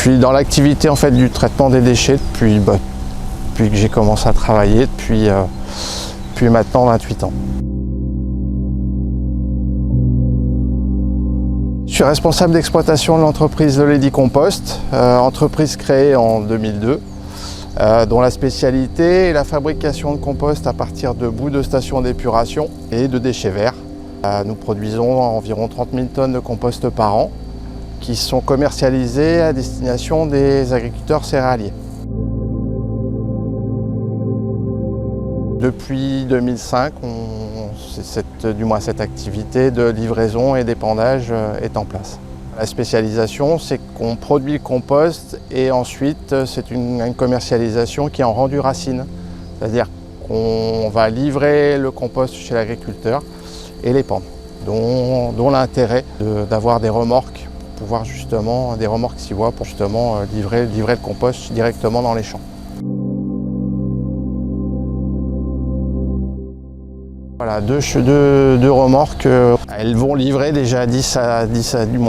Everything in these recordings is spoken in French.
suis dans l'activité en fait du traitement des déchets depuis que j'ai commencé à travailler, depuis maintenant 28 ans. Je suis responsable d'exploitation de l'entreprise The Lady Compost, entreprise créée en 2002, dont la spécialité est la fabrication de compost à partir de boues de stations d'épuration et de déchets verts. Nous produisons environ 30 000 tonnes de compost par an qui sont commercialisés à destination des agriculteurs céréaliers. Depuis 2005, cette activité de livraison et d'épandage est en place. La spécialisation, c'est qu'on produit le compost et ensuite c'est une commercialisation qui est en rendu racine. C'est-à-dire qu'on va livrer le compost chez l'agriculteur et l'épandre, dont l'intérêt d'avoir des remorques, pour pouvoir justement, des remorques 6 voies pour justement livrer le compost directement dans les champs. Voilà, deux remorques, elles vont livrer déjà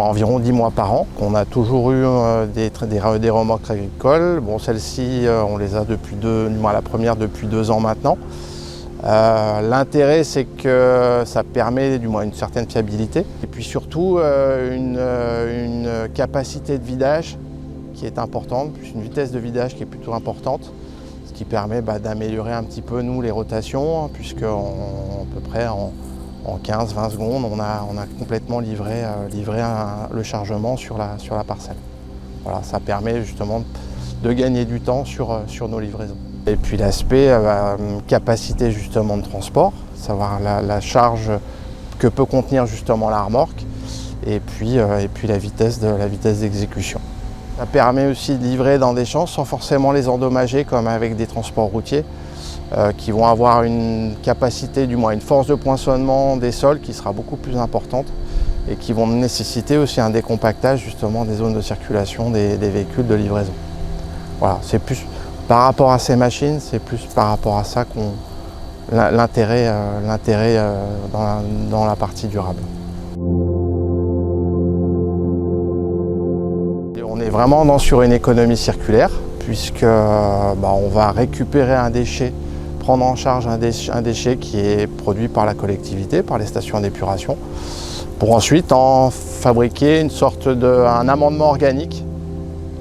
environ 10 mois par an. On a toujours eu des remorques agricoles. Bon, celles-ci, on les a depuis la première depuis 2 ans maintenant. L'intérêt, c'est que ça permet une certaine fiabilité et puis surtout une capacité de vidage qui est importante, plus une vitesse de vidage qui est plutôt importante, ce qui permet d'améliorer un petit peu nous les rotations, puisque à peu près en 15-20 secondes, on a complètement livré le chargement sur la parcelle. Voilà, ça permet justement de gagner du temps sur nos livraisons. Et puis l'aspect capacité justement de transport, savoir la charge que peut contenir justement la remorque, et puis la vitesse d'exécution. Ça permet aussi de livrer dans des champs sans forcément les endommager comme avec des transports routiers qui vont avoir une capacité, une force de poinçonnement des sols qui sera beaucoup plus importante et qui vont nécessiter aussi un décompactage justement des zones de circulation des véhicules de livraison. Voilà, c'est plus par rapport à ces machines, c'est plus par rapport à ça qu'on l'intérêt dans la partie durable. Et on est vraiment sur une économie circulaire puisque on va récupérer un déchet, prendre en charge un déchet qui est produit par la collectivité, par les stations d'épuration, pour ensuite en fabriquer une sorte un amendement organique,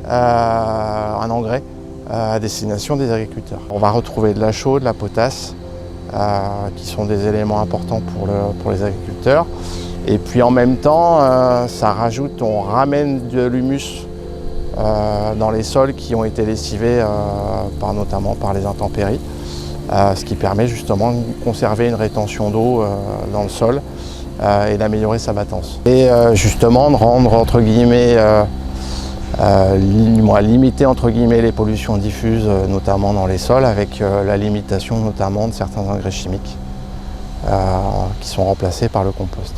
un engrais à destination des agriculteurs. On va retrouver de la chaux, de la potasse, qui sont des éléments importants pour les agriculteurs. Et puis en même temps, on ramène de l'humus dans les sols qui ont été lessivés notamment par les intempéries, ce qui permet justement de conserver une rétention d'eau dans le sol et d'améliorer sa battance. Et justement de rendre entre guillemets limiter entre guillemets les pollutions diffuses, notamment dans les sols, avec la limitation notamment de certains engrais chimiques qui sont remplacés par le compost.